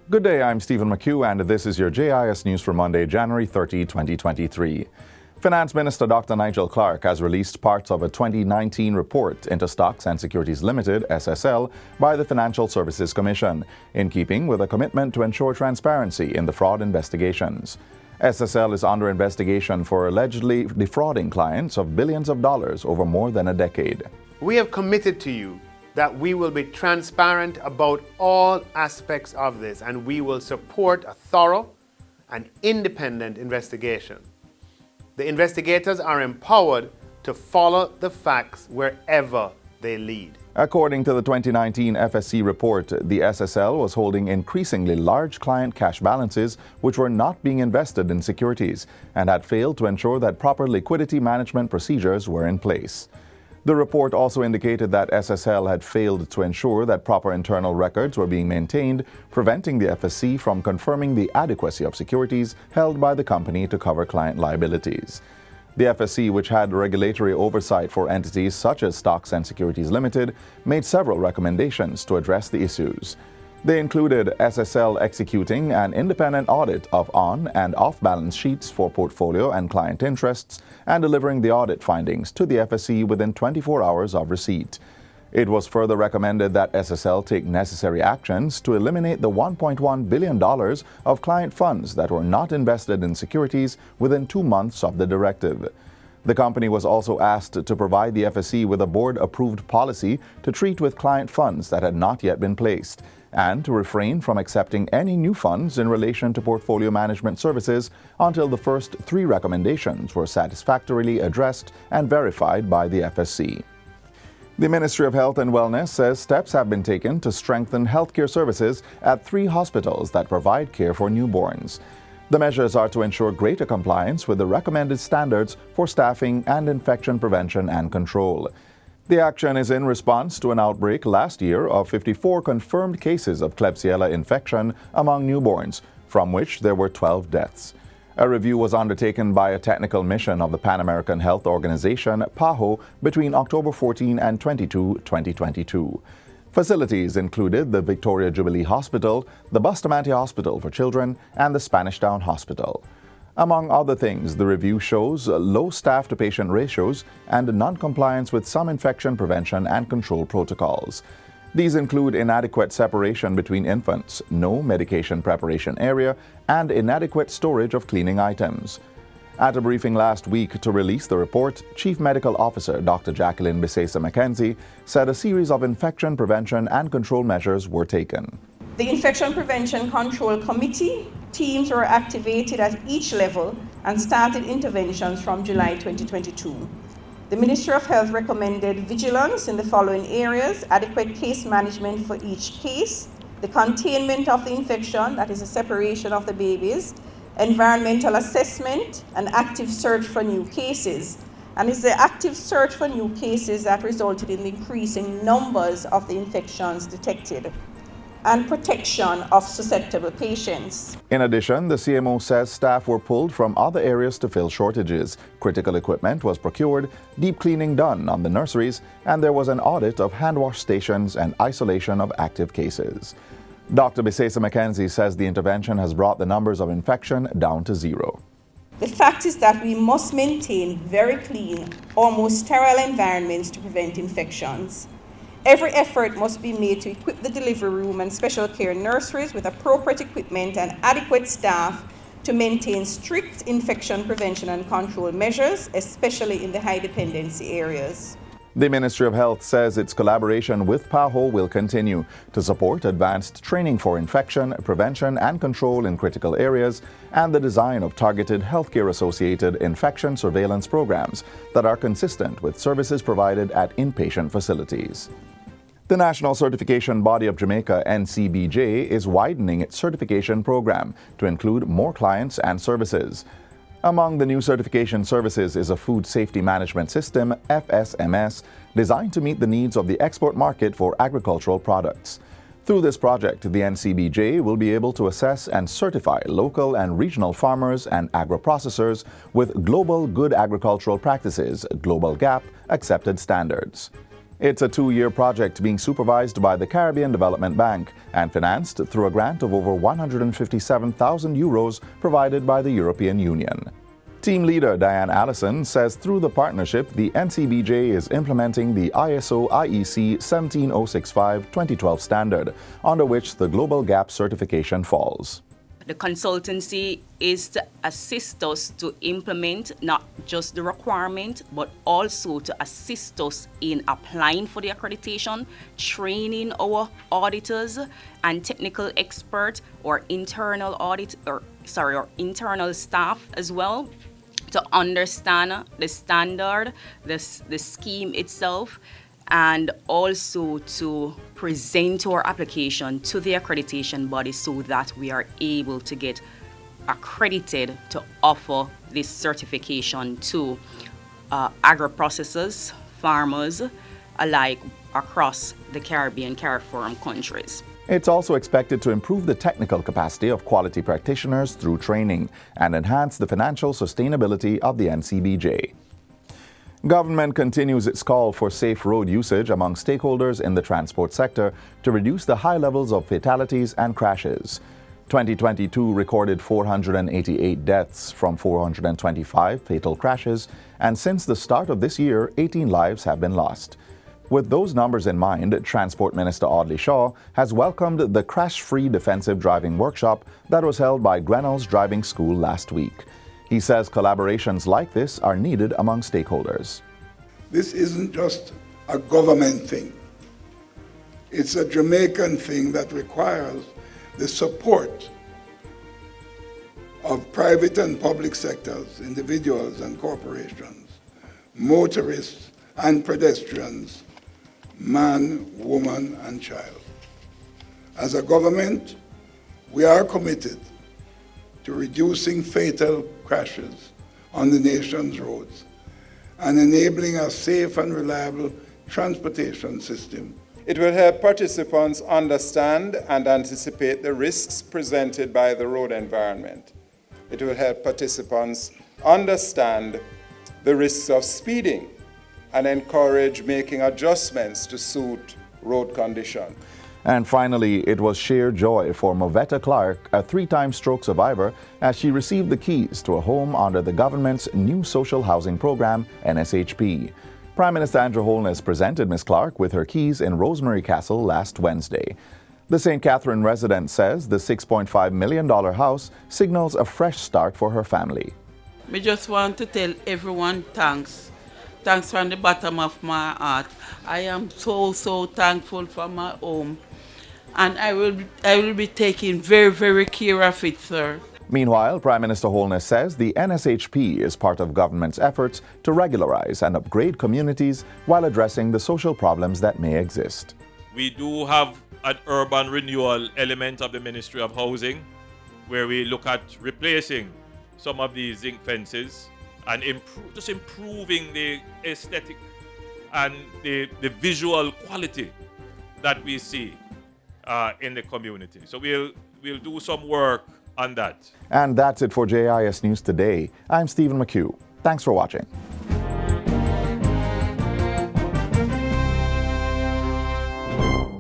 Good day, I'm Stephen McHugh, and this is your JIS News for Monday, January 30, 2023. Finance Minister Dr. Nigel Clark has released parts of a 2019 report into Stocks and Securities Limited, SSL, by the Financial Services Commission, in keeping with a commitment to ensure transparency in the fraud investigations. SSL is under investigation for allegedly defrauding clients of billions of dollars over more than a decade. We have committed to you that we will be transparent about all aspects of this, and we will support a thorough and independent investigation. The investigators are empowered to follow the facts wherever they lead. According to the 2019 FSC report, the SSL was holding increasingly large client cash balances which were not being invested in securities and had failed to ensure that proper liquidity management procedures were in place. The report also indicated that SSL had failed to ensure that proper internal records were being maintained, preventing the FSC from confirming the adequacy of securities held by the company to cover client liabilities. The FSC, which had regulatory oversight for entities such as Stocks and Securities Limited, made several recommendations to address the issues. They included SSL executing an independent audit of on- and off-balance sheets for portfolio and client interests and delivering the audit findings to the FSC within 24 hours of receipt. It was further recommended that SSL take necessary actions to eliminate the $1.1 billion of client funds that were not invested in securities within 2 months of the directive. The company was also asked to provide the FSC with a board-approved policy to treat with client funds that had not yet been placed, and to refrain from accepting any new funds in relation to portfolio management services until the first 3 recommendations were satisfactorily addressed and verified by the FSC. The Ministry of Health and Wellness says steps have been taken to strengthen healthcare services at 3 hospitals that provide care for newborns. The measures are to ensure greater compliance with the recommended standards for staffing and infection prevention and control. The action is in response to an outbreak last year of 54 confirmed cases of Klebsiella infection among newborns, from which there were 12 deaths. A review was undertaken by a technical mission of the Pan American Health Organization, PAHO, between October 14 and 22, 2022. Facilities included the Victoria Jubilee Hospital, the Bustamante Hospital for Children, and the Spanish Town Hospital. Among other things, the review shows low staff-to-patient ratios and non-compliance with some infection prevention and control protocols. These include inadequate separation between infants, no medication preparation area, and inadequate storage of cleaning items. At a briefing last week to release the report, Chief Medical Officer Dr. Jacqueline Bisesa-McKenzie said a series of infection prevention and control measures were taken. The Infection Prevention Control Committee teams were activated at each level and started interventions from July 2022. The Ministry of Health recommended vigilance in the following areas: adequate case management for each case, the containment of the infection, that is the separation of the babies, environmental assessment, and active search for new cases. And it's the active search for new cases that resulted in the increasing numbers of the infections detected, and protection of susceptible patients. In addition, the CMO says staff were pulled from other areas to fill shortages, critical equipment was procured, deep cleaning done on the nurseries, and there was an audit of hand wash stations and isolation of active cases. Dr. Bisesa-McKenzie says the intervention has brought the numbers of infection down to 0. The fact is that we must maintain very clean, almost sterile environments to prevent infections. Every effort must be made to equip the delivery room and special care nurseries with appropriate equipment and adequate staff to maintain strict infection prevention and control measures, especially in the high dependency areas. The Ministry of Health says its collaboration with PAHO will continue to support advanced training for infection, prevention and control in critical areas and the design of targeted healthcare-associated infection surveillance programs that are consistent with services provided at inpatient facilities. The National Certification Body of Jamaica, NCBJ, is widening its certification program to include more clients and services. Among the new certification services is a Food Safety Management System, FSMS, designed to meet the needs of the export market for agricultural products. Through this project, the NCBJ will be able to assess and certify local and regional farmers and agro-processors with Global Good Agricultural Practices, Global GAP, accepted standards. It's a 2-year project being supervised by the Caribbean Development Bank and financed through a grant of over 157,000 euros provided by the European Union. Team leader Diane Allison says through the partnership, the NCBJ is implementing the ISO IEC 17065-2012 standard, under which the Global Gap certification falls. The consultancy is to assist us to implement not just the requirement, but also to assist us in applying for the accreditation, training our auditors and technical experts or internal internal staff as well to understand the standard, the scheme itself, and also to present our application to the accreditation body so that we are able to get accredited to offer this certification to agro-processors, farmers alike across the Caribbean CARIFORUM countries. It's also expected to improve the technical capacity of quality practitioners through training and enhance the financial sustainability of the NCBJ. Government continues its call for safe road usage among stakeholders in the transport sector to reduce the high levels of fatalities and crashes. 2022 recorded 488 deaths from 425 fatal crashes, and since the start of this year, 18 lives have been lost. With those numbers in mind, Transport Minister Audley Shaw has welcomed the Crash-Free Defensive Driving Workshop that was held by Grenell's Driving School last week. He says collaborations like this are needed among stakeholders. This isn't just a government thing. It's a Jamaican thing that requires the support of private and public sectors, individuals and corporations, motorists and pedestrians, man, woman, and child. As a government, we are committed to reducing fatal crashes on the nation's roads and enabling a safe and reliable transportation system. It will help participants understand and anticipate the risks presented by the road environment. It will help participants understand the risks of speeding and encourage making adjustments to suit road conditions. And finally, it was sheer joy for Movetta Clark, a 3-time stroke survivor, as she received the keys to a home under the government's new social housing program, NSHP. Prime Minister Andrew Holness presented Ms. Clark with her keys in Rosemary Castle last Wednesday. The St. Catherine resident says the $6.5 million house signals a fresh start for her family. I just want to tell everyone thanks. Thanks from the bottom of my heart. I am so thankful for my home. And I will be taking very care of it, sir. Meanwhile, Prime Minister Holness says the NSHP is part of government's efforts to regularize and upgrade communities while addressing the social problems that may exist. We do have an urban renewal element of the Ministry of Housing, where we look at replacing some of these zinc fences and improving the aesthetic and the visual quality that we see in the community. So we'll do some work on that. And that's it for JIS News Today. I'm Stephen McHugh. Thanks for watching.